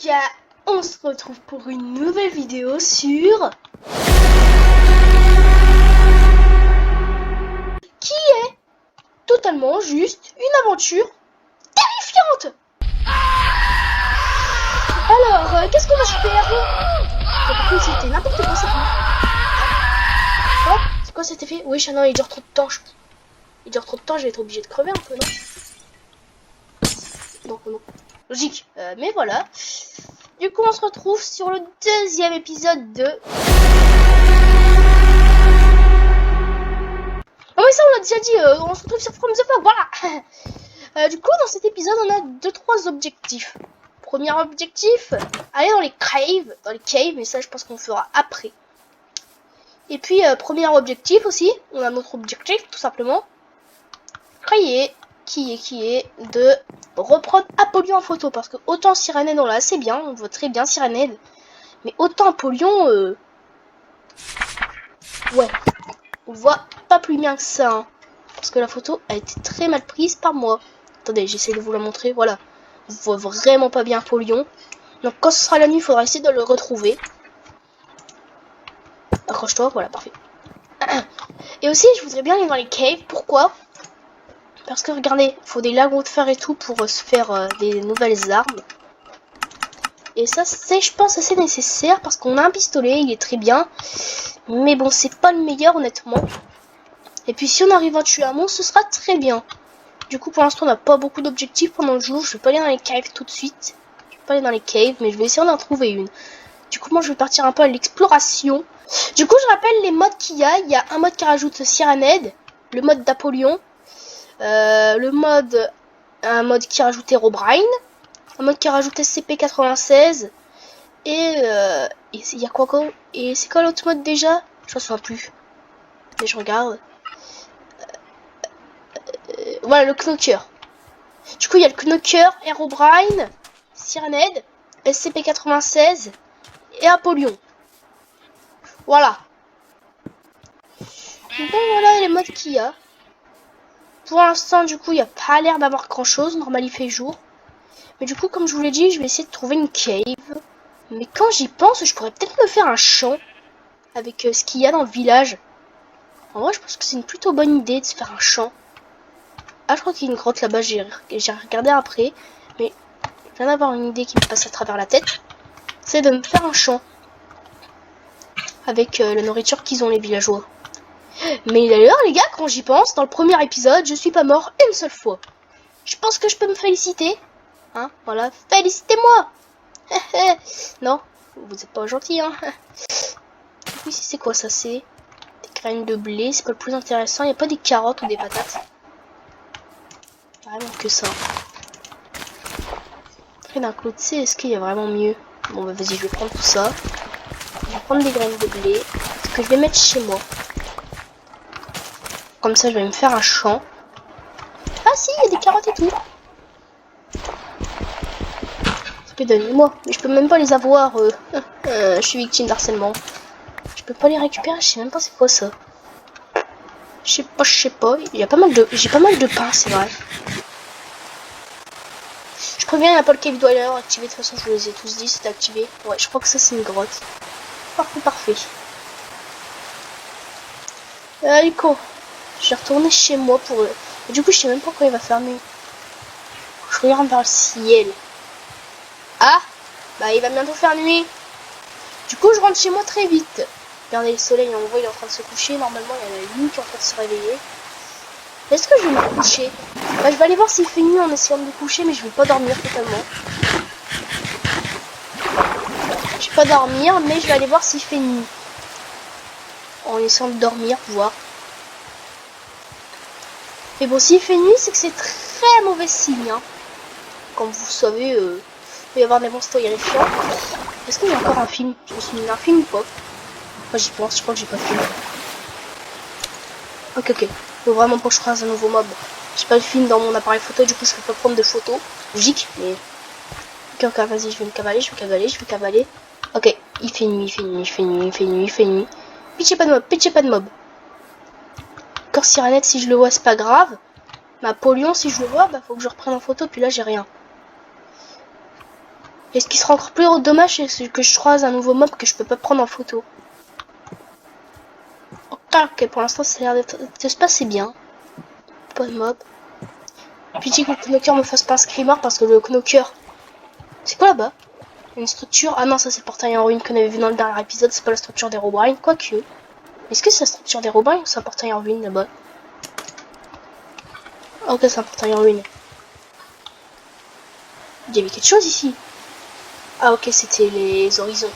gars, on se retrouve pour une nouvelle vidéo sur... qui est totalement juste une aventure terrifiante. Alors, qu'est-ce qu'on va se faire? Par contre, c'était n'importe quoi ça. Oh, c'est quoi cet effet? Oui, non, il dure trop de temps. Il dure trop de temps, je vais être obligé de crever un peu, non? Non. Logique. Mais voilà. Du coup, on se retrouve sur le deuxième épisode de... Ah oui, ça on l'a déjà dit, on se retrouve sur From the Fog, voilà. Du coup, dans cet épisode, on a 2-3 objectifs. Premier objectif, aller dans les caves, mais ça je pense qu'on fera après. Et puis, premier objectif aussi, on a notre objectif, tout simplement, qui est de reprendre Apollyon en photo, parce que autant Sirenade on l'a assez bien, on voit très bien Sirenade, mais autant Apollyon, ouais, on voit pas plus bien que ça, hein, parce que la photo a été très mal prise par moi. Attendez, j'essaie de vous la montrer, voilà, on voit vraiment pas bien Apollyon, donc quand ce sera la nuit, il faudra essayer de le retrouver. Accroche-toi, voilà, parfait. Et aussi, je voudrais bien aller dans les caves, pourquoi ? Parce que regardez, il faut des lagons de fer et tout pour se faire des nouvelles armes. Et ça, c'est, je pense, assez nécessaire parce qu'on a un pistolet, il est très bien. Mais bon, c'est pas le meilleur, honnêtement. Et puis, si on arrive à tuer un monstre, ce sera très bien. Du coup, pour l'instant, on n'a pas beaucoup d'objectifs pendant le jour. Je vais pas aller dans les caves tout de suite. Je vais pas aller dans les caves, mais je vais essayer d'en trouver une. Du coup, moi, je vais partir un peu à l'exploration. Du coup, je rappelle les modes qu'il y a. Il y a un mode qui rajoute Sirenade, le mode d'Apollyon. Un mode qui rajoute Herobrine, un mode qui rajoute SCP-96 et il y a quoi encore? Et c'est quoi l'autre mode déjà? Je me souviens plus, mais je regarde. Voilà, le Knocker. Du coup il y a le Knocker, Herobrine, Sirenade, SCP-96 et Apollyon. Voilà. Donc voilà les modes qu'il y a. Pour l'instant, du coup, il n'y a pas l'air d'avoir grand chose. Normal, il fait jour. Mais du coup, comme je vous l'ai dit, je vais essayer de trouver une cave. Mais quand j'y pense, je pourrais peut-être me faire un champ avec ce qu'il y a dans le village. En vrai, je pense que c'est une plutôt bonne idée de se faire un champ. Ah, je crois qu'il y a une grotte là-bas. J'ai regardé après. Mais je viens d'avoir une idée qui me passe à travers la tête. C'est de me faire un champ avec la nourriture qu'ils ont, les villageois. Mais d'ailleurs, les gars, quand j'y pense, dans le premier épisode, je suis pas mort une seule fois. Je pense que je peux me féliciter. Hein, voilà, félicitez-moi. Non, vous êtes pas gentil, hein. Oui, c'est quoi ça? C'est des graines de blé, c'est pas le plus intéressant. Il n'y a pas des carottes ou des patates. Vraiment que ça. Après, d'un côté, est-ce qu'il y a vraiment mieux? Bon, bah vas-y, je vais prendre tout ça. Je vais prendre des graines de blé, que je vais mettre chez moi. Comme ça, je vais me faire un champ. Ah si, il y a des carottes et tout. Donnez-moi, mais je peux même pas les avoir. Je suis victime d'harcèlement. Je peux pas les récupérer, je sais même pas c'est quoi ça. Je sais pas. Il y a pas mal de, j'ai pas mal de pain, c'est vrai. Je préviens, il n'y a pas le cave dweller activé. De toute façon, je vous les ai tous dit, c'est activé. Ouais, je crois que ça c'est une grotte. Parfait. Du coup, je vais retourner chez moi pour. Du coup, je sais même pas quand il va faire nuit. Je regarde vers le ciel. Ah, bah il va bientôt faire nuit. Du coup, je rentre chez moi très vite. Regardez le soleil, on voit il est en train de se coucher. Normalement, il y en a une qui est en train de se réveiller. Est-ce que je vais me coucher? Bah, je vais aller voir s'il fait nuit en essayant de me coucher, mais je vais pas dormir totalement. Je vais pas dormir, mais je vais aller voir s'il fait nuit. En essayant de dormir, voir. Mais bon, s'il fait nuit, c'est que c'est très mauvais signe. Hein. Comme vous savez, il peut y avoir des monstres terrifiants. Est-ce qu'il y a encore un film? Je me suis mis un film ou pas? Moi j'y pense, je crois que j'ai pas de film. Ok. Faut vraiment pas que je fasse un nouveau mob. J'ai pas de film dans mon appareil photo, du coup je peux pas prendre de photos. Logique, mais... Ok, vas-y, je vais me cavaler. Ok, il fait nuit. Pitchez pas de mob. Encore Sirenade, si je le vois, c'est pas grave. Mais Apollyon, si je le vois, bah faut que je reprenne en photo, puis là j'ai rien. Et ce qui sera encore plus dommage, c'est que je croise un nouveau mob que je peux pas prendre en photo. Ok, pour l'instant, ça a l'air de se passer bien. Pas de mob. Puis dis que le knocker me fasse pas un screamer parce que le knocker... C'est quoi là-bas? Une structure... Ah non, ça c'est le portail en ruine qu'on avait vu dans le dernier épisode. C'est pas la structure des Herobrine, quoique. Est-ce que c'est la structure des Herobrine ou c'est un portail en ruine là-bas? Ok, c'est un portail en ruine. Il y avait quelque chose ici. Ah ok, c'était les horizons.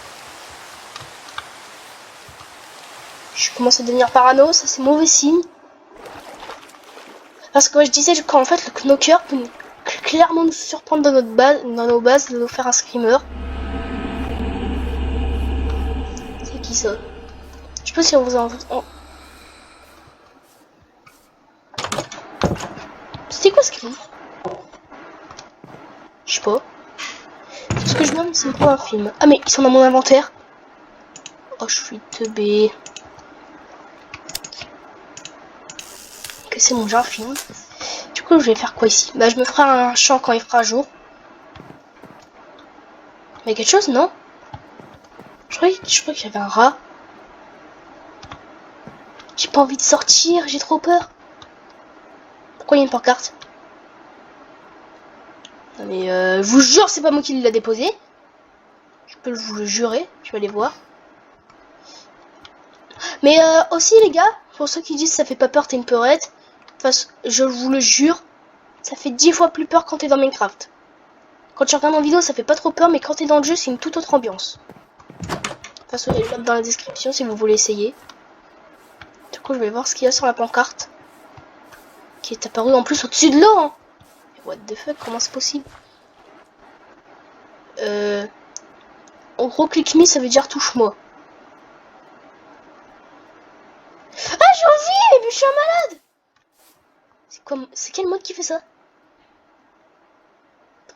Je commence à devenir parano, ça c'est mauvais signe. Parce que je disais qu'en fait le knocker peut clairement nous surprendre dans notre base, dans nos bases, de nous faire un screamer. C'est qui ça? Je sais pas si on vous en... C'était quoi ce cri? Je sais pas. Tout ce que je demande, c'est pas un film. Ah mais ils sont dans mon inventaire. Oh je suis teubé. Ok c'est bon, j'ai un film. Du coup je vais faire quoi ici? Bah je me ferai un champ quand il fera jour. Mais quelque chose non? Je croyais qu'il y avait un rat. J'ai pas envie de sortir, j'ai trop peur. Pourquoi il y a une pancarte? Non mais je vous jure c'est pas moi qui l'ai déposé. Je peux vous le jurer, je vais aller voir. Mais aussi les gars, pour ceux qui disent ça fait pas peur, t'es une peurette. Parce je vous le jure, ça fait 10 fois plus peur quand t'es dans Minecraft. Quand tu regardes en vidéo ça fait pas trop peur, mais quand t'es dans le jeu c'est une toute autre ambiance. De toute façon il y a le lien dans la description si vous voulez essayer. Du coup je vais voir ce qu'il y a sur la pancarte. Qui est apparu en plus au-dessus de l'eau hein. What the fuck, comment c'est possible? En gros click me ça veut dire touche-moi. Ah j'ai envie mais je suis un malade. C'est quel mode qui fait ça?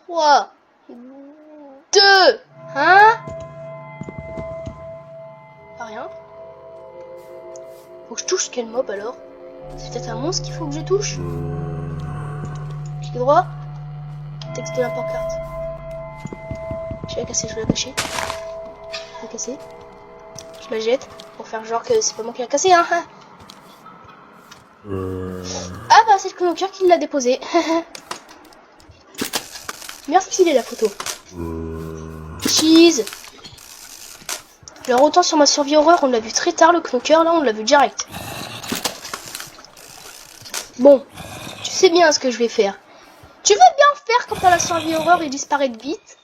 3 2 1. Pas rien. Faut que je touche quel mob alors? C'est peut-être un monstre qu'il faut que je touche. Clic droit. Texte de la pancarte. Je vais la casser, je vais la cacher. Je vais la casser. Je la jette pour faire genre que c'est pas moi qui l'a cassé hein. Ah bah c'est le knocker qui l'a déposé. Merci les la photo. Cheese. Alors autant sur ma survie horreur on l'a vu très tard le knocker, là on l'a vu direct. Bon, tu sais bien ce que je vais faire. Tu veux bien faire quand t'as la survie horreur et disparaître vite?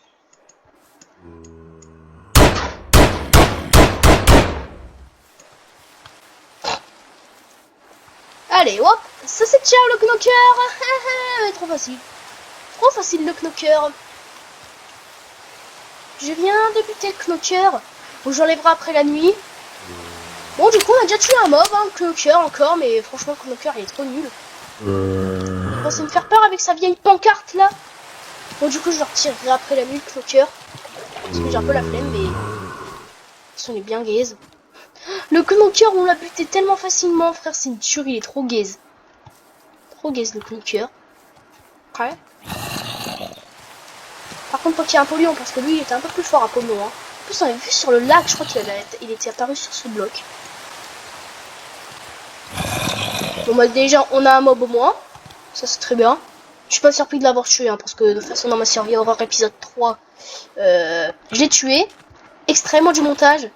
Allez hop, ça c'est ciao le knocker. Trop facile. Trop facile le knocker. Je viens de buter le knocker. Bon, j'enlèverai après la nuit. Bon, du coup, on a déjà tué un mob, hein, le knocker encore, mais franchement, le knocker il est trop nul. Il pensait me faire peur avec sa vieille pancarte là. Bon, du coup, je le retirerai après la nuit, le knocker. Parce que j'ai un peu la flemme, mais. On est bien gaze. Le knocker, on l'a buté tellement facilement, frère, c'est une tuerie, il est trop gaze. Trop gaze le knocker. Ouais. Par contre, pas qu'il y a un polluant, parce que lui, il était un peu plus fort à polluant. Hein. En plus, on avait vu sur le lac, je crois qu'il était apparu sur ce bloc. Bon, bah, déjà, on a un mob au moins. Ça, c'est très bien. Je suis pas surpris de l'avoir tué, hein, parce que de toute façon, dans ma survie horreur épisode 3, je l'ai tué. Extrêmement du montage.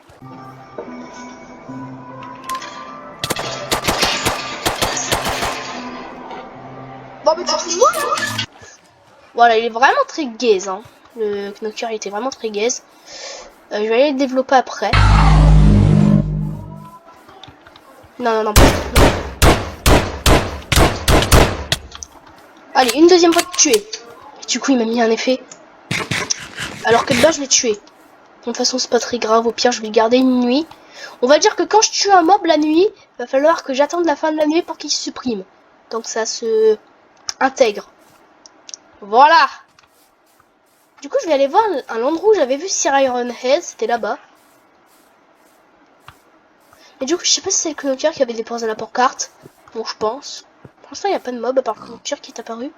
Bon, mais moi, voilà, il est vraiment très gaze, hein. Le knocker il était vraiment très gaze. Je vais aller le développer après. Non, non. Allez, une deuxième fois de tuer. Du coup, il m'a mis un effet. Alors que de base, je l'ai tué. De toute façon, c'est pas très grave. Au pire, je vais le garder une nuit. On va dire que quand je tue un mob la nuit, il va falloir que j'attende la fin de la nuit pour qu'il se supprime. Donc ça se intègre. Voilà. Du coup, je vais aller voir un endroit où j'avais vu Sir Ironhead. C'était là-bas. Mais du coup, je sais pas si c'est le knocker qui avait déposé la pancarte. Bon, je pense. Pour l'instant, il n'y a pas de mob à part le knocker qui est apparu.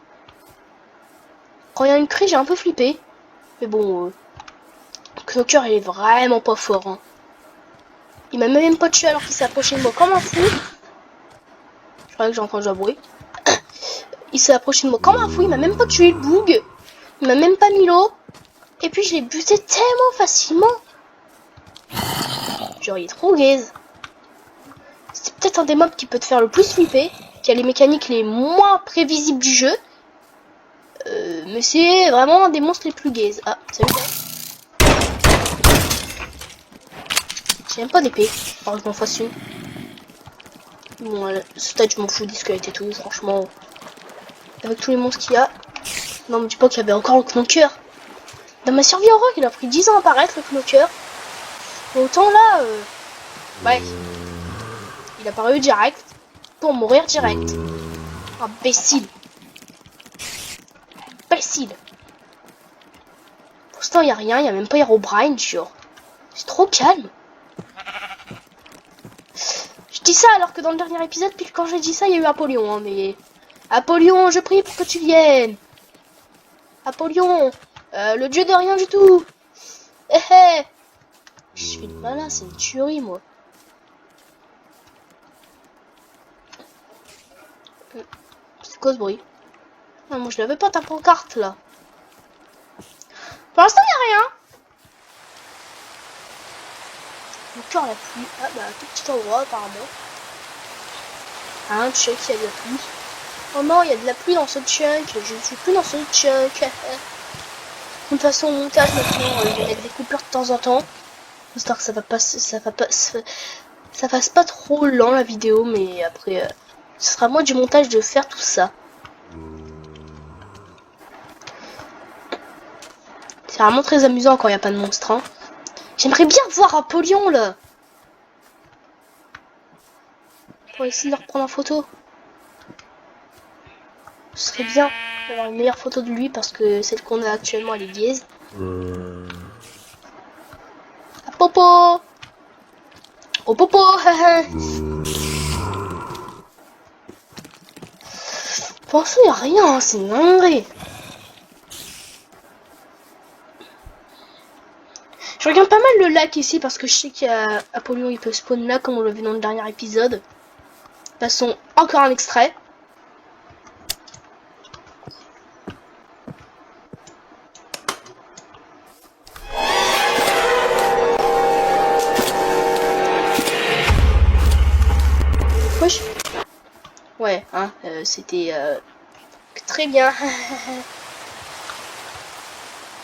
Quand il y a une crie, j'ai un peu flippé. Mais bon, Knocker, il est vraiment pas fort. Hein. Il m'a même pas tué alors qu'il s'est approché de moi comme un fou. Je crois que j'ai entendu un bruit. Il s'est approché de moi comme un fou. Il m'a même pas tué le boug. Il m'a même pas mis l'eau. Et puis je l'ai buté tellement facilement. Genre il est trop gaze. C'est peut-être un des mobs qui peut te faire le plus flipper. Qui a les mécaniques les moins prévisibles du jeu. Mais c'est vraiment un des monstres les plus gaze. Ah, salut. J'ai même pas d'épée. Alors je m'en fasse une. Bon, ce stade je m'en fous des squelettes et tout. Franchement. Avec tous les monstres qu'il y a. Non me dis pas qu'il y avait encore le Knocker. Dans ma survie en rock, il a pris 10 ans à apparaître le Knocker. Autant là, ouais, il a apparu direct pour mourir direct. Imbécile. Imbécile. Pour l'instant, il n'y a rien, il n'y a même pas Herobrine, genre. C'est trop calme. Je dis ça alors que dans le dernier épisode, puis quand j'ai dit ça, il y a eu Apollyon, hein, mais... Apollyon, je prie pour que tu viennes. Apollyon, le dieu de rien du tout. Eh eh. Je fais le malin, c'est une tuerie, moi. C'est quoi ce bruit? Ah, moi je l'avais pas ta pancarte là. Pour l'instant il n'y a rien. Le cœur la pluie. Ah bah tout petit endroit apparemment. Ah check, il y a de la pluie. Oh non, il y a de la pluie dans ce chunk. Je ne suis plus dans ce chunk. De toute façon au montage maintenant, je vais mettre des coupures de temps en temps. J'espère que ça fasse pas trop lent la vidéo, mais après ce sera moi du montage de faire tout ça. C'est vraiment très amusant quand il n'y a pas de monstre. Hein. J'aimerais bien voir Apollyon là. Pour essayer de le reprendre en photo. Ce serait bien d'avoir une meilleure photo de lui parce que celle qu'on a actuellement elle est gaze. Ah, Popo. Oh Popo. Pour l'instant il n'y a rien, hein, c'est une dinguerie. Je regarde pas mal le lac ici parce que je sais qu'il y a Apollyon, il peut spawn là comme on l'a vu dans le dernier épisode. Passons encore un extrait. Wesh. Ouais, hein, c'était très bien.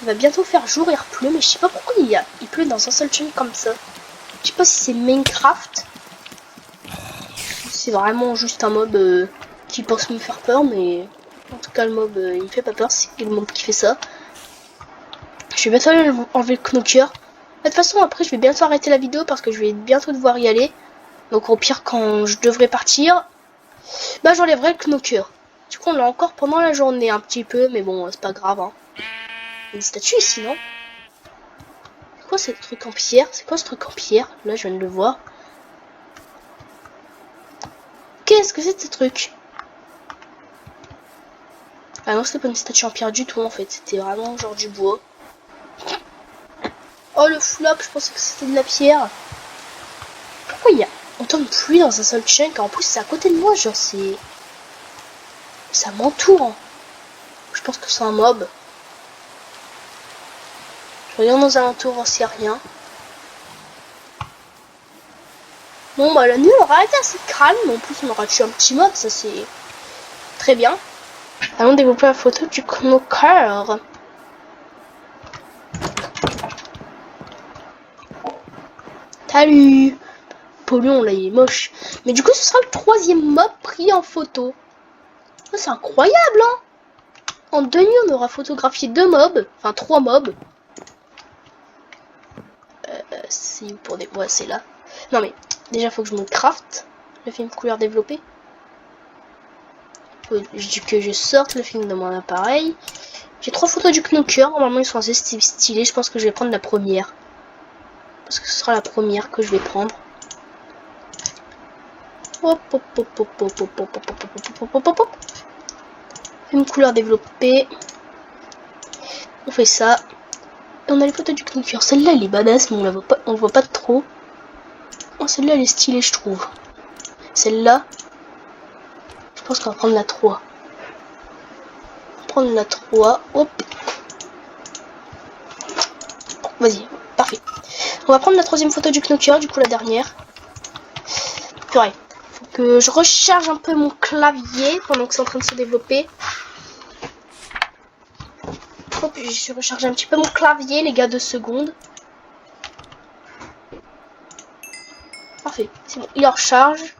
Il va bientôt faire jour, il pleut, mais je sais pas pourquoi il pleut dans un seul chunk comme ça. Je sais pas si c'est Minecraft. C'est vraiment juste un mob qui pense me faire peur, mais en tout cas le mob il me fait pas peur, c'est le mob qui fait ça. Je vais bientôt aller enlever le Knocker. De toute façon après je vais bientôt arrêter la vidéo parce que je vais bientôt devoir y aller. Donc au pire quand je devrais partir, bah j'enlèverai le Knocker. Du coup on l'a encore pendant la journée un petit peu, mais bon c'est pas grave. Hein. Il y a une statue ici, non? C'est quoi ce truc en pierre? C'est quoi ce truc en pierre? Là, je viens de le voir. Qu'est-ce que c'est ce truc? Ah non, c'était pas une statue en pierre du tout, en fait. C'était vraiment genre du bois. Oh, le flop, je pensais que c'était de la pierre. Pourquoi il y a autant de pluie dans un seul chunk? En plus, c'est à côté de moi, genre, c'est... Ça m'entoure. Hein. Je pense que c'est un mob. Je regarde aux alentours, s'il n'y a rien. Bon, bah la nuit aura été assez calme. En plus, on aura tué un petit mob, ça c'est très bien. Allons développer la photo du Knocker. Salut! Apollyon, là, il est moche. Mais du coup, ce sera le 3e mob pris en photo. Oh, c'est incroyable, hein! En 2 nuits, on aura photographié 2 mobs. Enfin, 3 mobs. C'est pour des... Ouais, c'est là. Non, mais déjà, faut que je me craft le film couleur développé. Faut que je sorte le film de mon appareil. J'ai 3 photos du Knocker. Normalement, ils sont assez stylés. Je pense que je vais prendre la première. Parce que ce sera la première que je vais prendre. Hop, hop, hop, hop, hop, hop, hop, hop, hop, hop, hop, hop. Film couleur développée. On fait ça. on a les photos du Knocker. Celle-là, elle est badass, mais on le voit pas trop. Oh, celle-là, elle est stylée, je trouve. Celle-là, je pense qu'on va prendre la 3. On va prendre la 3. Hop. Vas-y, parfait. On va prendre la 3e photo du Knocker, du coup la dernière. Purée. Faut que je recharge un peu mon clavier pendant que c'est en train de se développer. Hop, je recharge un petit peu mon clavier, les gars, 2 secondes. Parfait, c'est bon, il recharge.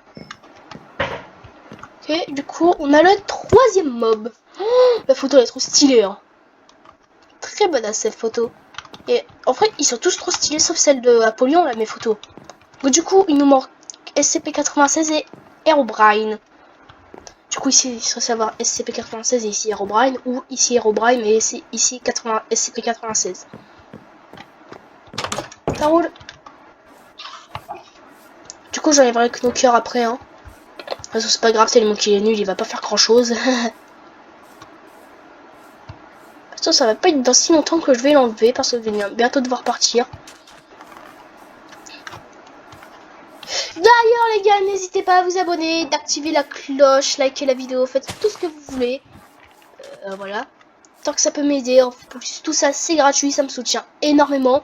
Ok, du coup, on a le 3e mob. Oh, la photo elle est trop stylée, hein. Très bonne cette photo. Et en fait, ils sont tous trop stylés, sauf celle de Apollyon, là, mes photos. Donc, du coup, il nous manque SCP-96 et Herobrine. Du coup, ici, il serait savoir SCP-96 et ici Herobrine, ou ici Herobrine et ici SCP-96. Ça roule. Du coup, j'enlèverai le Knocker après, hein. Parce que c'est pas grave, tellement qu'il est nul, il va pas faire grand chose. Ça va pas être dans si longtemps que je vais l'enlever parce que je vais bientôt devoir partir. D'ailleurs les gars, n'hésitez pas à vous abonner, d'activer la cloche, liker la vidéo, faites tout ce que vous voulez. Voilà. Tant que ça peut m'aider, en plus tout ça c'est gratuit, ça me soutient énormément.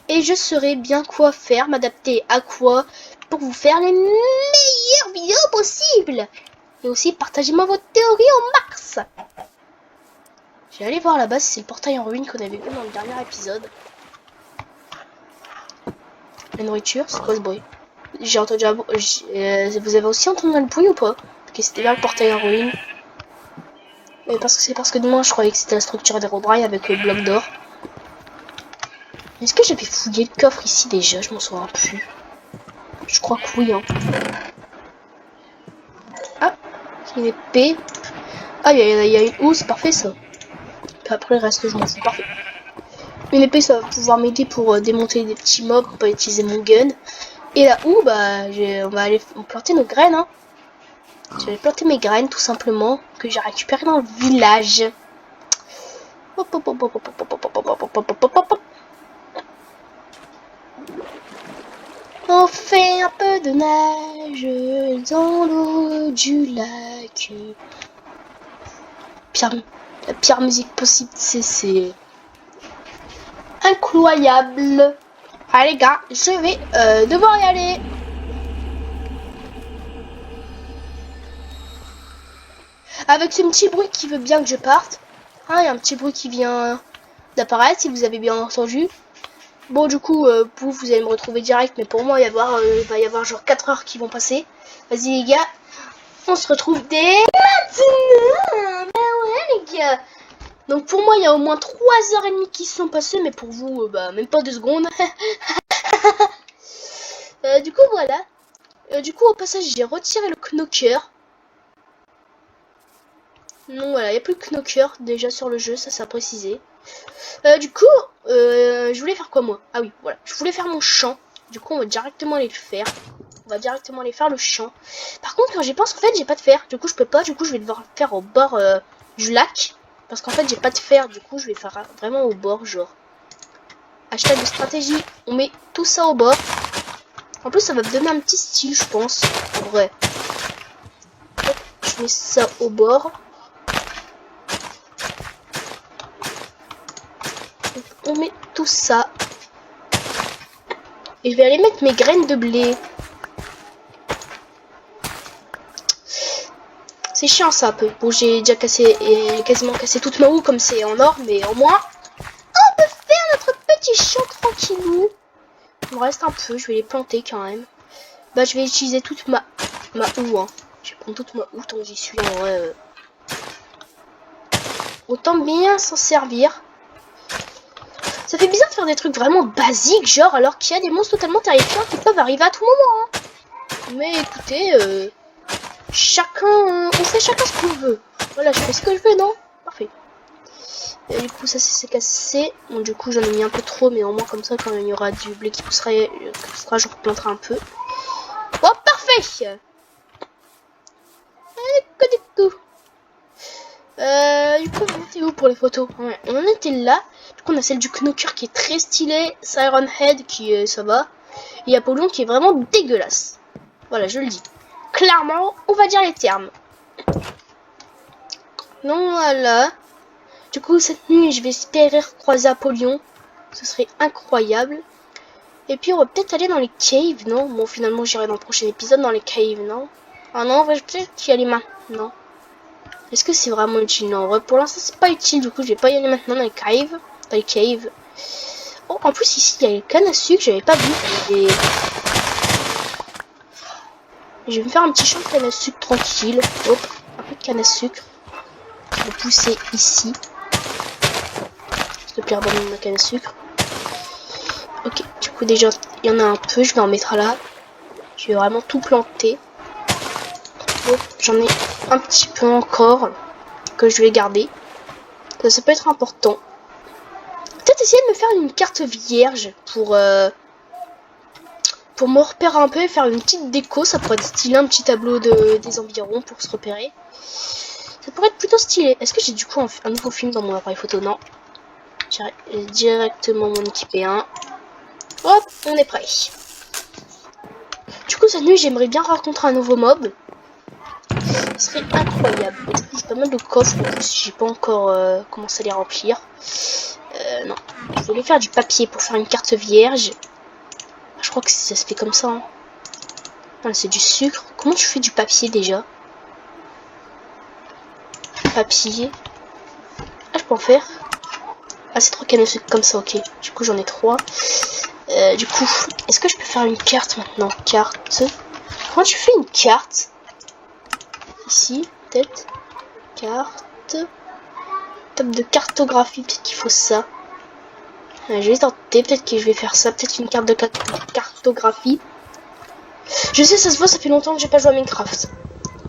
Et je saurai bien quoi faire, m'adapter à quoi pour vous faire les meilleures vidéos possibles. Et aussi partagez-moi vos théories au max. Je vais aller voir là-bas si c'est le portail en ruine qu'on avait vu dans le dernier épisode. La nourriture, c'est quoi ce bruit? J'ai entendu un bruit. Vous avez aussi entendu le bruit ou pas? Ok, c'était là le portail en ruine. Parce que de moi je croyais que c'était la structure d'Herobrine avec le bloc d'or. Est-ce que j'avais fouillé le coffre ici déjà? Je m'en souviens plus. Je crois que oui, hein. Ah, c'est une épée. Ah, il y a une housse, c'est parfait ça. Puis après le reste, je m'en fous, parfait. Une épée, ça va pouvoir m'aider pour démonter des petits mobs, pour pas utiliser mon gun. Et là où, bah, on va aller planter nos graines, hein. Je vais planter mes graines, tout simplement, que j'ai récupérées dans le village. Hop, hop, hop, hop, hop, hop, hop, hop, hop, hop, hop, hop, hop. On fait un peu de neige dans l'eau du lac. La pire musique possible, c'est incroyable. Allez les gars, je vais devoir y aller. Avec ce petit bruit qui veut bien que je parte. Ah, il y a un petit bruit qui vient d'apparaître, si vous avez bien entendu. Bon, du coup, vous allez me retrouver direct, mais pour moi, il va y avoir genre 4 heures qui vont passer. Vas-y les gars, on se retrouve dès maintenant. Bah ouais les gars. Donc pour moi, il y a au moins 3h30 qui se sont passées, mais pour vous, bah même pas 2 secondes. Du coup, voilà. Du coup, au passage, j'ai retiré le Knocker. Non, voilà, il n'y a plus de Knocker déjà sur le jeu, ça c'est à préciser. Du coup, je voulais faire quoi moi? Ah oui, voilà, je voulais faire mon champ. Du coup, on va directement aller le faire. On va directement aller faire le champ. Par contre, quand j'y pense, en fait, j'ai pas de fer. Du coup, je peux pas. Du coup, je vais devoir le faire au bord du lac. Parce qu'en fait, j'ai pas de fer. Du coup, je vais faire vraiment au bord, genre. Hashtag de stratégie. On met tout ça au bord. En plus, ça va me donner un petit style, je pense. En vrai. Hop, je mets ça au bord. Donc, on met tout ça. Et je vais aller mettre mes graines de blé. C'est chiant ça un peu. Bon, j'ai déjà quasiment cassé toute ma houe comme c'est en or, mais au moins on peut faire notre petit champ tranquillou. Il me reste un peu, je vais les planter quand même. Bah, je vais utiliser toute ma houe. Hein. Je vais prendre toute ma houe tant que j'y suis. En vrai, autant bien s'en servir. Ça fait bizarre de faire des trucs vraiment basiques, genre alors qu'il y a des monstres totalement terrifiants qui peuvent arriver à tout moment. Hein. Mais écoutez, on fait chacun ce qu'on veut. Voilà, je fais ce que je veux, non? Parfait. Et du coup, ça c'est cassé. Bon, du coup, j'en ai mis un peu trop, mais au moins comme ça, quand il y aura du blé qui poussera, je replanterai un peu. Bon, parfait. Du coup, on était où pour les photos? Ouais, on en était là. Du Du coup, on a celle du Knocker qui est très stylée, Siren Head qui ça va, et Apollon qui est vraiment dégueulasse. Voilà, je le dis. Clairement, on va dire les termes. Non, voilà. Du coup, cette nuit, je vais espérer croiser Apollon. Ce serait incroyable. Et puis, on va peut-être aller dans les caves, non? Bon, finalement, j'irai dans le prochain épisode dans les caves, non? Ah non, on va peut-être y aller maintenant. Est-ce que c'est vraiment utile? Non, ouais, pour l'instant, c'est pas utile. Du coup, je vais pas y aller maintenant dans les caves. Dans les caves. Oh, en plus, ici, il y a les cannes à sucre. J'avais pas vu. Et... je vais me faire un petit champ de canne à sucre tranquille. Hop, un peu de canne à sucre. Je vais pousser ici. S'il te plaît, redonne ma canne à sucre. Ok, du coup déjà, il y en a un peu, je vais en mettre là. Je vais vraiment tout planter. Oh, j'en ai un petit peu encore que je vais garder. Ça peut être important. Peut-être essayer de me faire une carte vierge pour me repérer un peu et faire une petite déco. Ça pourrait être stylé, un petit tableau des environs pour se repérer. Ça pourrait être plutôt stylé. Est-ce que j'ai du coup un nouveau film dans mon appareil photo? Non. J'irai directement mon équipé 1. Hop, on est prêt. Du coup, cette nuit, j'aimerais bien rencontrer un nouveau mob. Ce serait incroyable. Du coup, j'ai pas mal de coffres. En plus, j'ai pas encore commencé à les remplir. Non. Je voulais faire du papier pour faire une carte vierge. Je crois que ça se fait comme ça. Hein. Ah, c'est du sucre. Comment tu fais du papier déjà? Papier. Ah, je peux en faire. Ah, c'est 3 cannes de sucre comme ça, ok. Du coup, j'en ai 3. Du coup, est-ce que je peux faire une carte maintenant? Carte. Comment tu fais une carte? Ici, peut-être. Carte. Table de cartographie, peut-être qu'il faut ça. Je vais tenter, peut-être que je vais faire ça. Peut-être une carte de cartographie. Je sais, ça se voit, ça fait longtemps que j'ai pas joué à Minecraft.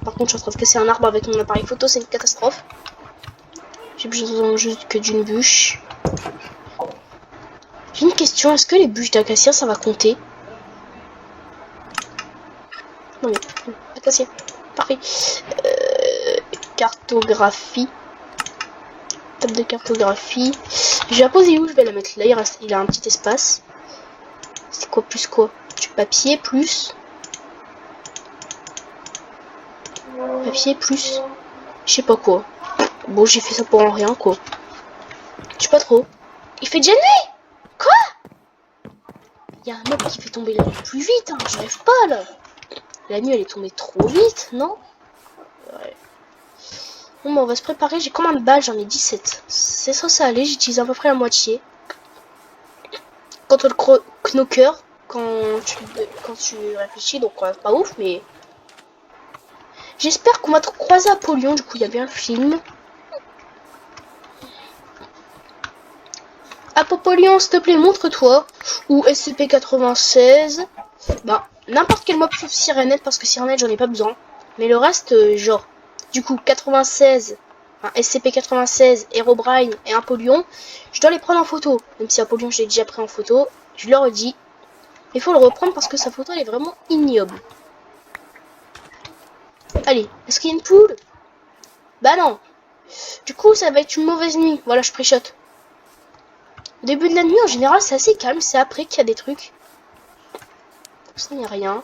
Par contre, je suis en train de casser un arbre avec mon appareil photo, c'est une catastrophe. J'ai besoin juste que d'une bûche. J'ai une question, est-ce que les bûches d'acacia ça va compter? Non mais, acacia, parfait. Cartographie. Table de cartographie. Je vais la poser où? Je vais la mettre là, il a un petit espace. C'est quoi plus quoi? Du papier plus. Papier plus. Je sais pas quoi. Bon, j'ai fait ça pour en rien quoi. Je sais pas trop. Il fait déjà nuit! Quoi? Il y a un mob qui fait tomber la nuit plus vite, hein. Je rêve pas là. La nuit elle est tombée trop vite, non? Ouais. Bon, bah, on va se préparer. J'ai combien de balles? J'en ai 17. C'est censé aller, j'utilise à peu près la moitié. Contre le knocker, quand tu réfléchis, donc pas ouf, mais. J'espère qu'on va croiser Apollon, du coup il y a bien le film. Apollon, s'il te plaît, montre-toi. Ou SCP-96. Bah, n'importe quel mob sauf Sirenette, parce que Sirenette, j'en ai pas besoin. Mais le reste, genre, du coup, 96, enfin, SCP-96, Herobrine et Apollon, je dois les prendre en photo. Même si Apollon, je l'ai déjà pris en photo, je le redis. Il faut le reprendre parce que sa photo, elle est vraiment ignoble. Allez, est-ce qu'il y a une poule? Bah non. Du coup, ça va être une mauvaise nuit. Voilà, je pré-shot. Au début de la nuit, en général, c'est assez calme. C'est après qu'il y a des trucs. Pour ça, il n'y a rien.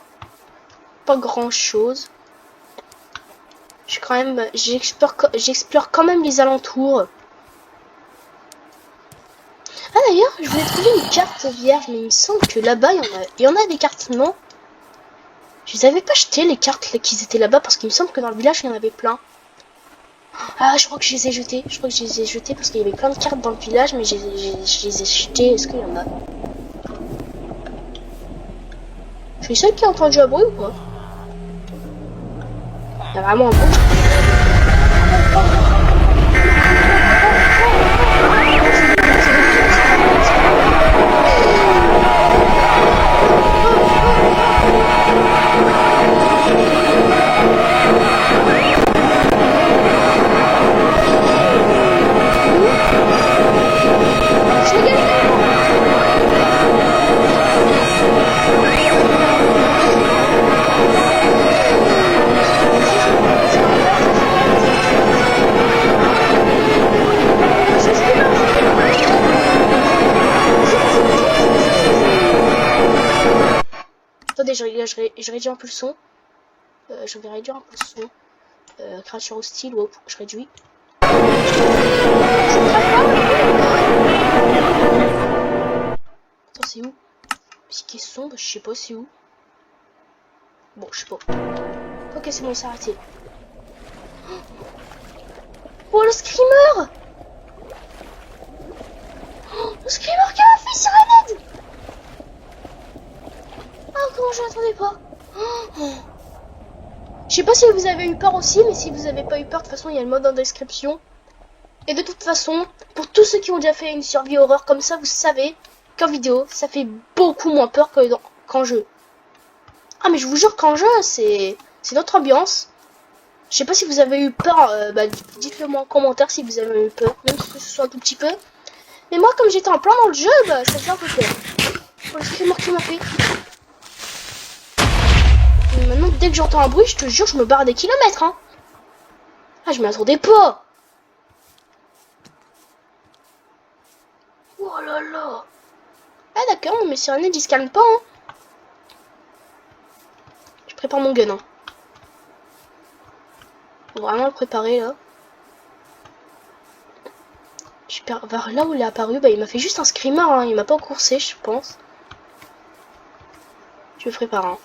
Pas grand-chose. J'explore quand même les alentours. Ah d'ailleurs, je voulais trouver une carte vierge, mais il me semble que là-bas, il y en a des cartes, non? Je les avais pas jetées, les cartes qui étaient là-bas, parce qu'il me semble que dans le village, il y en avait plein. Ah, je crois que je les ai jetées. Je crois que je les ai jetées parce qu'il y avait plein de cartes dans le village, mais je les ai jetées. Est-ce qu'il y en a? Je suis seul qui a entendu un bruit ou quoi? Il y a vraiment un bruit. Attendez, je réduis un peu le son. Je vais réduire un peu le son. Créature hostile, wow, je réduis. Attends, c'est où? Psyché sombre, je sais pas c'est où. Bon, je sais pas. Ok, c'est bon, il s'est arrêté. Oh, le screamer! Oh, le screamer qui m'a fait Sirenade! Ah, comment je l'attendais pas? Oh. Je sais pas si vous avez eu peur aussi, mais si vous avez pas eu peur, de toute façon, il y a le mode en description. Et de toute façon, pour tous ceux qui ont déjà fait une survie horreur comme ça, vous savez qu'en vidéo, ça fait beaucoup moins peur qu'en jeu. Ah, mais je vous jure qu'en jeu, c'est notre ambiance. Je sais pas si vous avez eu peur, dites-le moi en commentaire si vous avez eu peur, même si ce soit un tout petit peu. Mais moi, comme j'étais en plein dans le jeu, bah, ça faisait un peu peur. Oh, le screamer qui m'a fait. Et maintenant, dès que j'entends un bruit, je te jure, je me barre des kilomètres, hein. Ah, je m'y attendais pas. Oh là là. Ah d'accord, mais Sirenade, il se calme pas, hein. Je prépare mon gun, hein. Faut vraiment le préparer, là. Super. Vers là où il est apparu, bah il m'a fait juste un screamer, hein. Il m'a pas coursé, je pense. Je me prépare, hein.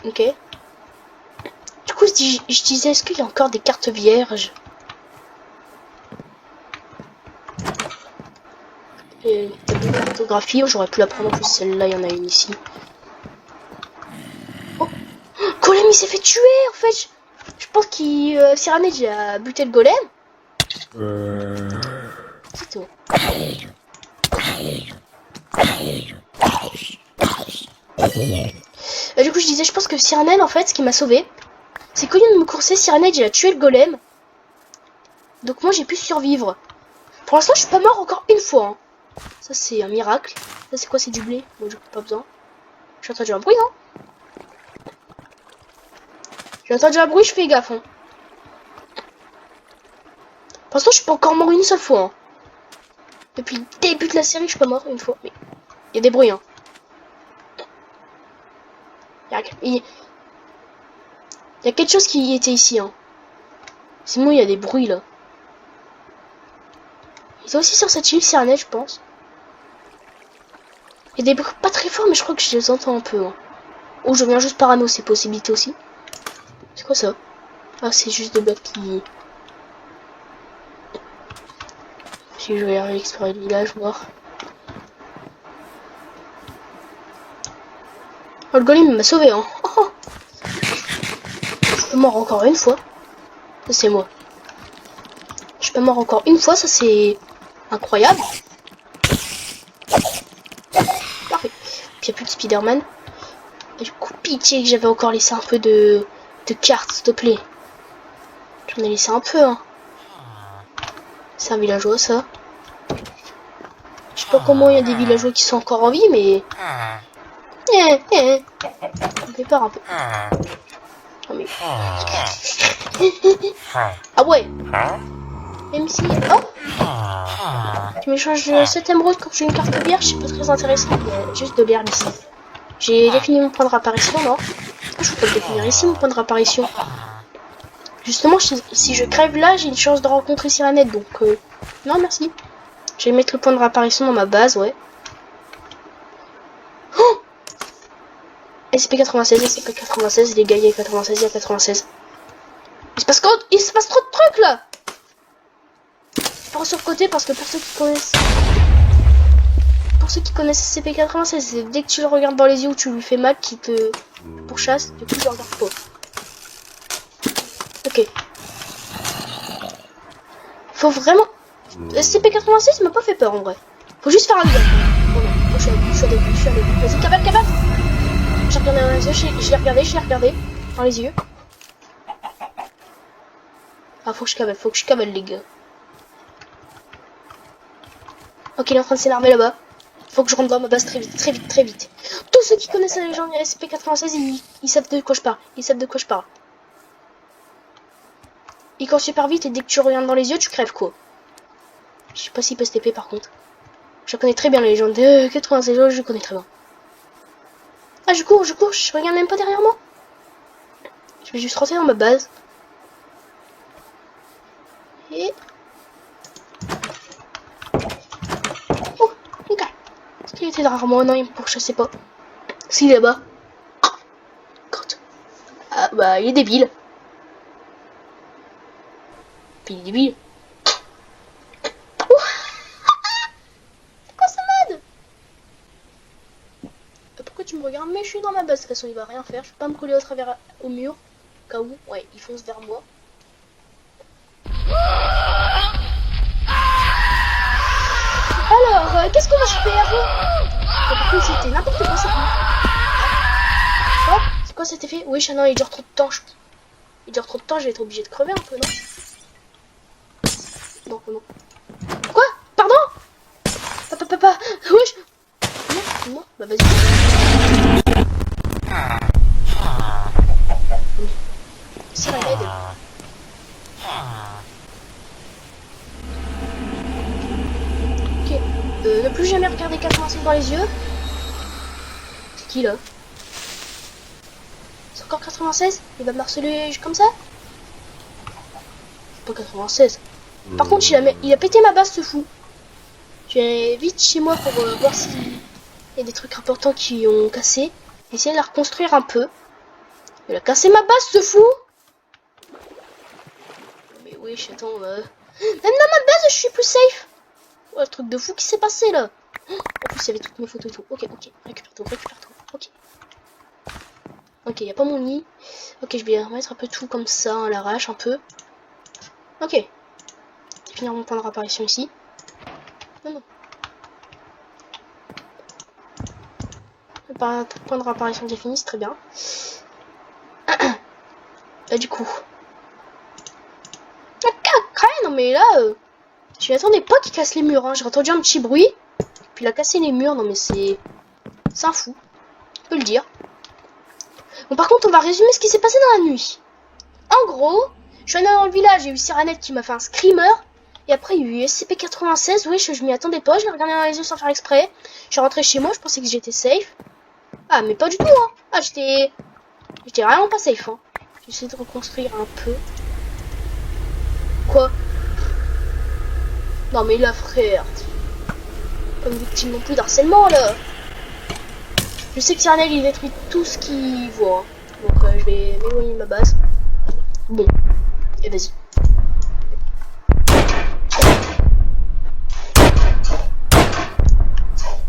Ok. Du coup, je disais, est-ce qu'il y a encore des cartes vierges? Et une cartographie, j'aurais pu la prendre en plus, celle-là, il y en a une ici. Oh, Golem, il s'est fait tuer, en fait. Je pense qu'il... Sirenade, il a buté le golem. C'est tout. Du coup, je disais, je pense que Sirenade, en fait, ce qui m'a sauvé, c'est qu'au lieu de me courser, Sirenade, il a tué le golem. Donc moi, j'ai pu survivre. Pour l'instant, je suis pas mort encore une fois, hein. Ça, c'est un miracle. Ça, c'est quoi? C'est du blé? Bon, j'ai pas besoin. J'ai entendu un bruit, non? J'ai entendu un bruit, je fais gaffe, hein. Pour l'instant, je suis pas encore mort une seule fois, hein. Depuis le début de la série, je suis pas mort une fois. Mais il y a des bruits, hein. Il y a quelque chose qui était ici, hein. Sinon, il y a des bruits, là. Il est aussi sur cette île Sirenade, je pense. Il y a des bruits pas très forts, mais je crois que je les entends un peu, hein. Ou je viens juste parano, c'est possibilité aussi. C'est quoi ça? Ah, c'est juste des blocs qui... Si je vais aller explorer le village, voir. Oh, le golem m'a sauvé, hein. Oh, je suis mort encore une fois. Ça, c'est moi. Je suis pas mort encore une fois, ça, c'est incroyable. Parfait. Puis, il n'y a plus de Spider-Man. Et du coup, pitié que j'avais encore laissé un peu de cartes, s'il te plaît. J'en ai laissé un peu, hein. C'est un villageois, ça. Je sais pas comment il y a des villageois qui sont encore en vie, mais... Ça me fait peur un peu. Oh, mais... Ah ouais. Même si... Oh, tu m'échanges 7 émeraudes quand j'ai une carte vierge, c'est pas très intéressant. Il y a juste de l'herbe ici. J'ai défini mon point de réapparition, non? Je peux le définir ici, mon point de réapparition. Justement, si je crève là, j'ai une chance de rencontrer Sirenade, donc... Non, merci. Je vais mettre le point de réapparition dans ma base, ouais. Oh, SCP-96, SCP-96, les gars, il y a 96, il y a 96. Il se passe trop de trucs, là. Par sur le côté, parce que pour ceux qui connaissent... Pour ceux qui connaissent SCP-96, c'est dès que tu le regardes dans les yeux ou tu lui fais mal, qui te pourchasse, du coup, je le regarde pas. Ok. Faut vraiment... SCP-86 m'a pas fait peur, en vrai. Faut juste faire un gars. Oh non, je suis à début. Vas-y, cabane. J'ai regardé dans les yeux, je l'ai regardé dans les yeux. Ah, faut que je cavale, les gars. Ok, il est en train de s'énerver là-bas. Faut que je rentre dans ma base très vite. Tous ceux qui connaissent la légende SCP-96, ils savent de quoi je parle. Il court super vite et dès que tu regardes dans les yeux, tu crèves, quoi. Je sais pas s'il peut se TP par contre. Je connais très bien la légende de 96 je connais très bien. Ah, je cours, je regarde même pas derrière moi. Je vais juste rentrer dans ma base. Et... Oh, ok. Est-ce qu'il était derrière moi? Non, il me pourchassait pas. S'il est là-bas. Ah, bah, il est débile. Puis il est débile. Pourquoi tu me regardes? Mais je suis dans ma base, de toute façon il va rien faire. Je peux pas me coller au travers au mur. Au cas où, ouais, il fonce vers moi. Alors, qu'est-ce qu'on va se faire? Par contre, c'était n'importe quoi cette nuit. Hop, c'est quoi cet effet? Oui, non, il dure trop de temps. Il dure trop de temps, je vais être obligé de crever un peu, non? Non, non. Quoi? Pardon? Papa, wesh. Moi, bah vas-y. C'est la aide. Ok. Ne plus jamais regarder 85 dans les yeux. C'est qui là? C'est encore 96? Il va me harceler comme ça? C'est pas 96. Par contre, il a pété ma base, ce fou. Je vais vite chez moi pour voir s'il y a des trucs importants qui ont cassé. Essayer de la reconstruire un peu. Il a cassé ma base, ce fou. Mais oui, attends, même dans ma base, je suis plus safe. Oh, le truc de fou qui s'est passé là. En plus, il y avait toutes mes photos et tout. Ok, récupère tout. Ok. Ok, il n'y a pas mon lit. Ok, je vais remettre un peu tout comme ça, à l'arrache, un peu. Ok. Je vais finir mon point de réapparition ici. Non. Pas tout point de réapparition déjà fini, c'est très bien. Là, du coup. Non, mais là, je m'attendais pas qu'il casse les murs. Hein. J'ai entendu un petit bruit. Puis il a cassé les murs. Non, mais c'est un fou. On peut le dire. Bon, par contre, on va résumer ce qui s'est passé dans la nuit. En gros, je suis allé dans le village. J'ai eu Siranette qui m'a fait un screamer. Et après, il y a eu SCP-96. Oui, je m'y attendais pas. Je l'ai regardé dans les yeux sans faire exprès. Je suis rentré chez moi. Je pensais que j'étais safe. Ah, mais pas du tout. Hein. Ah, j'étais vraiment pas safe. Hein. J'essaie de reconstruire un peu. Quoi? Non, mais là, frère. Comme victime non plus d'harcèlement, là. Je sais que Cyrnel, il détruit tout ce qu'il voit. Hein. Donc, je vais m'éloigner de ma base. Bon. Et vas-y.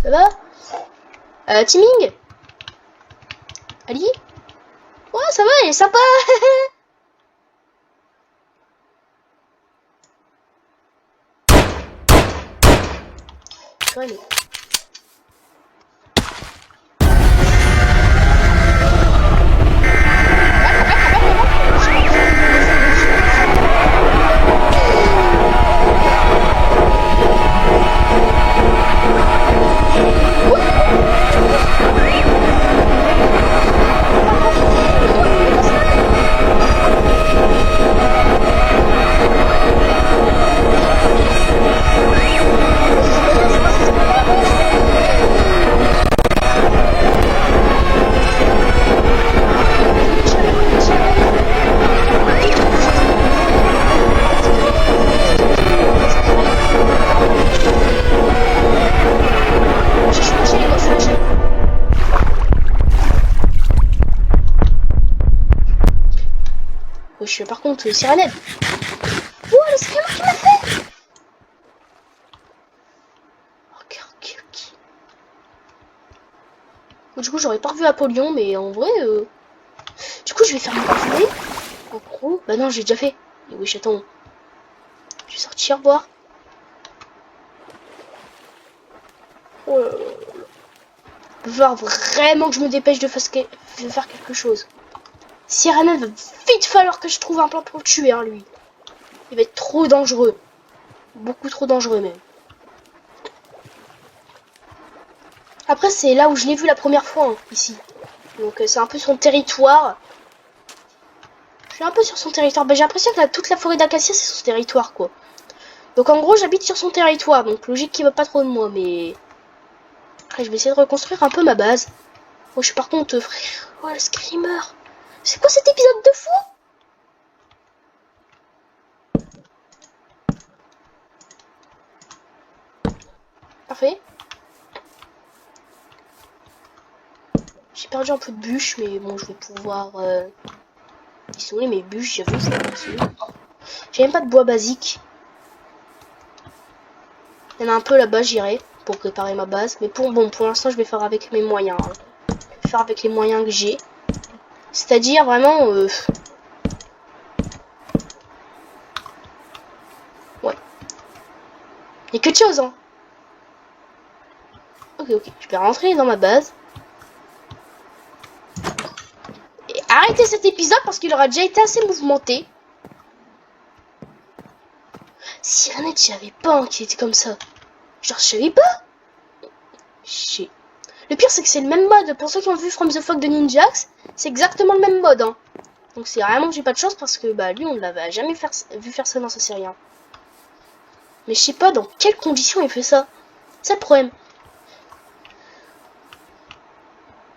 Ça va? Timing? Ali? Ouais, ça va, il est sympa. Allez. Par contre, Siranette. Oh, le screamer qui m'a fait. Ok. Bon, du coup, j'aurais pas revu Apollyon, mais en vrai, du coup, je vais faire mon résumé. En gros, bah non, j'ai déjà fait. Et oui, attends. Je vais sortir boire. Oh là là. Il va falloir vraiment que je me dépêche de faire quelque chose. Siranette va vite falloir que je trouve un plan pour le tuer, hein, lui. Il va être trop dangereux. Beaucoup trop dangereux, même. Après, c'est là où je l'ai vu la première fois, hein, ici. Donc, c'est un peu son territoire. Je suis un peu sur son territoire. Bah, j'ai l'impression que toute la forêt d'acacia, c'est son territoire, quoi. Donc en gros, j'habite sur son territoire, donc logique qu'il veut pas trop de moi, mais... Après, je vais essayer de reconstruire un peu ma base. Oh, je suis par contre, frère... Oh, le screamer. C'est quoi cet épisode de fou? Parfait. J'ai perdu un peu de bûches, mais bon, je vais pouvoir... Ils sont où mes bûches? J'avoue, c'est pas possible. J'ai même pas de bois basique. Il y en a un peu là-bas, j'irai pour préparer ma base. Mais pour l'instant, je vais faire avec mes moyens. Hein. Je vais faire avec les moyens que j'ai. C'est-à-dire vraiment... Ouais. Il n'y a que de choses, hein. Ok. Je vais rentrer dans ma base. Et arrêtez cet épisode parce qu'il aura déjà été assez mouvementé. Sirenette, je savais pas qu'il était comme ça. Genre, je savais pas. Le pire, c'est que c'est le même mode. Pour ceux qui ont vu From the Fog de Ninjax, c'est exactement le même mode. Hein. Donc c'est vraiment que j'ai pas de chance parce que bah lui, on l'avait jamais vu faire ça dans sa série. Hein. Mais je sais pas dans quelles conditions il fait ça. C'est le problème.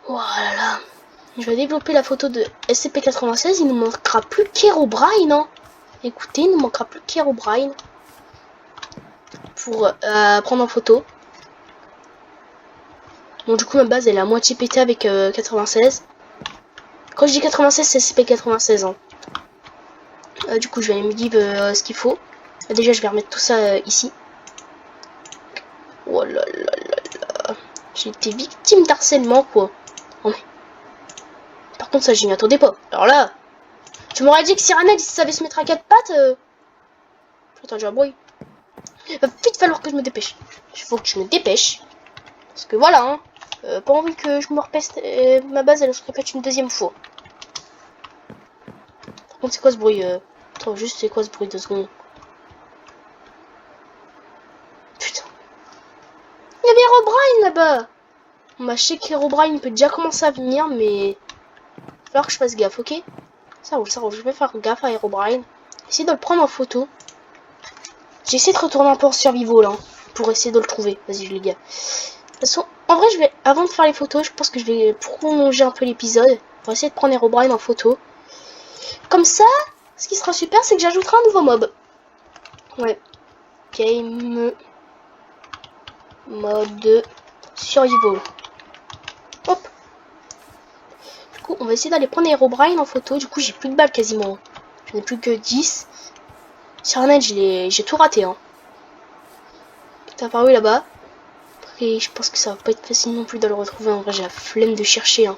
Oh là là. Je vais développer la photo de SCP-96. Il nous manquera plus qu'Herobrine. Hein. Écoutez, il nous manquera plus qu'Herobrine. Pour prendre en photo. Bon, du coup, ma base elle est à moitié pétée avec 96. Quand je dis 96, c'est SCP-96. Hein. Du coup, je vais aller me give ce qu'il faut. Déjà, je vais remettre tout ça ici. Oh là là là là. J'ai été victime d'harcèlement, quoi. Oh, mais... Par contre, ça, j'y m'attendais pas. Alors là, tu m'aurais dit que Sirenette, il savait se mettre à quatre pattes. Attends, j'ai un bruit. Il va vite falloir que je me dépêche. Il faut que je me dépêche. Parce que voilà, hein. Pas envie que je me repeste. Ma base, elle se répète une deuxième fois. Par contre, c'est quoi ce bruit Attends, juste, c'est quoi ce bruit 2 secondes? Putain. Il y avait Herobrine là-bas. Bah, je sais qu'Herobrine peut déjà commencer à venir, mais... il va falloir que je fasse gaffe, ok? Ça roule, ça roule. Je vais faire gaffe à Herobrine. Essayer de le prendre en photo. J'essaie de retourner un peu en survival, hein, pour essayer de le trouver. Vas-y, les gars. De toute façon, en vrai, je vais, avant de faire les photos, je pense que je vais prolonger un peu l'épisode. Pour essayer de prendre Herobrine en photo. Comme ça, ce qui sera super, c'est que j'ajouterai un nouveau mob. Ouais. Game mode survival. Hop. Du coup, on va essayer d'aller prendre Herobrine en photo. Du coup, j'ai plus de balles quasiment. J'en ai plus que 10. Sirenette, j'ai tout raté. Hein. T'as apparu là-bas. Après, je pense que ça va pas être facile non plus de le retrouver. En vrai, j'ai la flemme de chercher. Hein.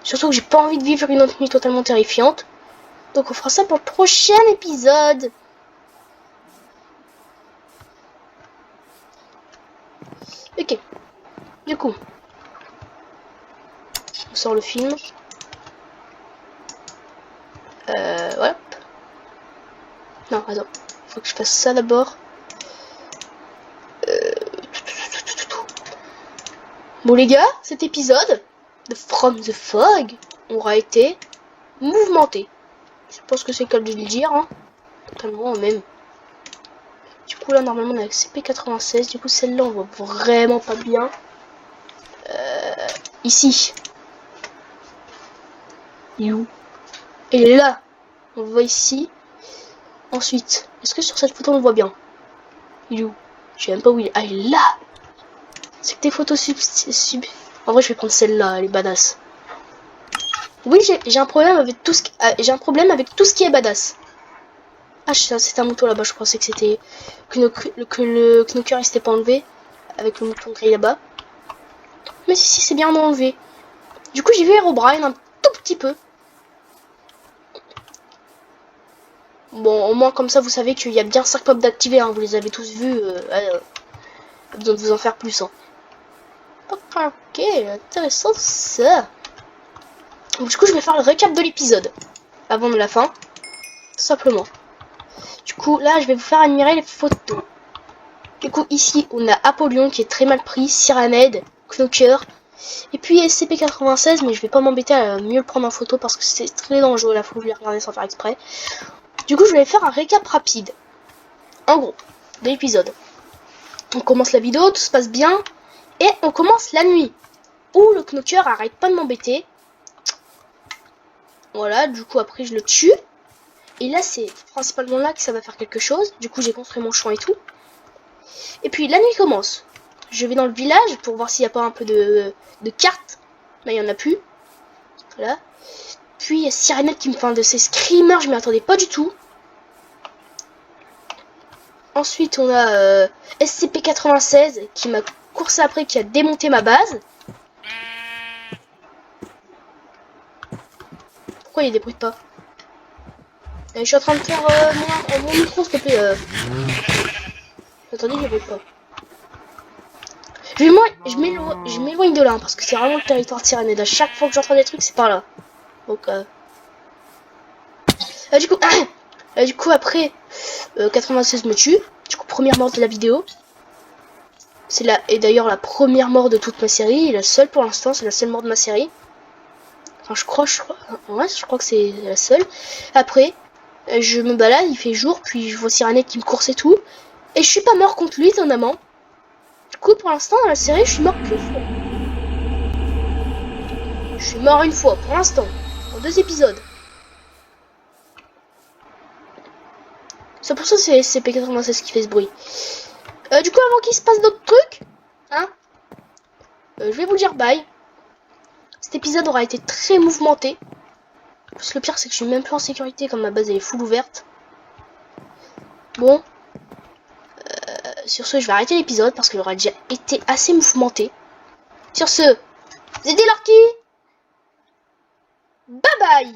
Surtout que j'ai pas envie de vivre une autre nuit totalement terrifiante. Donc on fera ça pour le prochain épisode. Ok. Du coup, on sort le film. Voilà. Non, attends. Faut que je fasse ça d'abord. Bon les gars, cet épisode de From the Fog aura été mouvementé. Je pense que c'est le cas de le dire, hein. Totalement même. Du coup là normalement on a CP96, du coup celle-là on voit vraiment pas bien. Ici. Et où? Et là, on voit ici. Ensuite, est-ce que sur cette photo on le voit bien? Il est où? Je sais même pas où il est. Ah, il est là! C'est que tes photos En vrai, je vais prendre celle-là, elle est badass. Oui, j'ai un problème avec tout ce qui... j'ai un problème avec tout ce qui est badass. Ah, c'est un mouton là-bas, je pensais que c'était... Que le knocker il s'était pas enlevé. Avec le mouton gris là-bas. Mais si, c'est bien enlevé. Du coup, j'ai vu Herobrine un tout petit peu. Bon, au moins comme ça, vous savez qu'il y a bien 5 pop d'activer, hein. Vous les avez tous vus. Pas besoin de vous en faire plus, hein. Ok, intéressant ça. Donc, du coup, je vais faire le récap de l'épisode. Avant de la fin. Tout simplement. Du coup, là, je vais vous faire admirer les photos. Du coup, ici, on a Apollyon qui est très mal pris, Sirenette, Knocker, et puis SCP-96, mais je vais pas m'embêter à mieux le prendre en photo parce que c'est très dangereux, là, faut que je les regarder sans faire exprès. Du coup, je vais faire un récap rapide. En gros, de l'épisode. On commence la vidéo, tout se passe bien. Et on commence la nuit. Où le knocker arrête pas de m'embêter. Voilà, du coup après je le tue. Et là c'est principalement là que ça va faire quelque chose. Du coup j'ai construit mon champ et tout. Et puis la nuit commence. Je vais dans le village pour voir s'il n'y a pas un peu de cartes. Là il n'y en a plus. Voilà. Puis il y a Sirenette qui me fait un de ces screamers, je m'y attendais pas du tout. Ensuite on a SCP-96 qui m'a coursé après, qui a démonté ma base. Pourquoi il débrouille pas? Je suis en train de faire mon micro, s'il te plaît. Attendez, il débrouille pas. Je m'éloigne de là, hein, parce que c'est vraiment le territoire de Sirenette. À chaque fois que j'entends des trucs, c'est par là. Donc, du coup, après, 96 me tue. Du coup, première mort de la vidéo. Et d'ailleurs la première mort de toute ma série. La seule pour l'instant, c'est la seule mort de ma série. Enfin, je crois que c'est la seule. Après, je me balade, il fait jour, puis je vois Sirenette qui me course et tout. Et je suis pas mort contre lui, étonnamment. Du coup, pour l'instant, dans la série, je suis mort qu'une fois. Je suis mort une fois, pour l'instant. En 2 épisodes. C'est pour ça que c'est SCP-96 qui fait ce bruit. Du coup, avant qu'il se passe d'autres trucs, hein, je vais vous dire bye. Cet épisode aura été très mouvementé. Parce que le pire, c'est que je suis même plus en sécurité, comme ma base elle est full ouverte. Bon. Sur ce, je vais arrêter l'épisode parce qu'il aura déjà été assez mouvementé. Sur ce, c'était Lorky. Bye bye.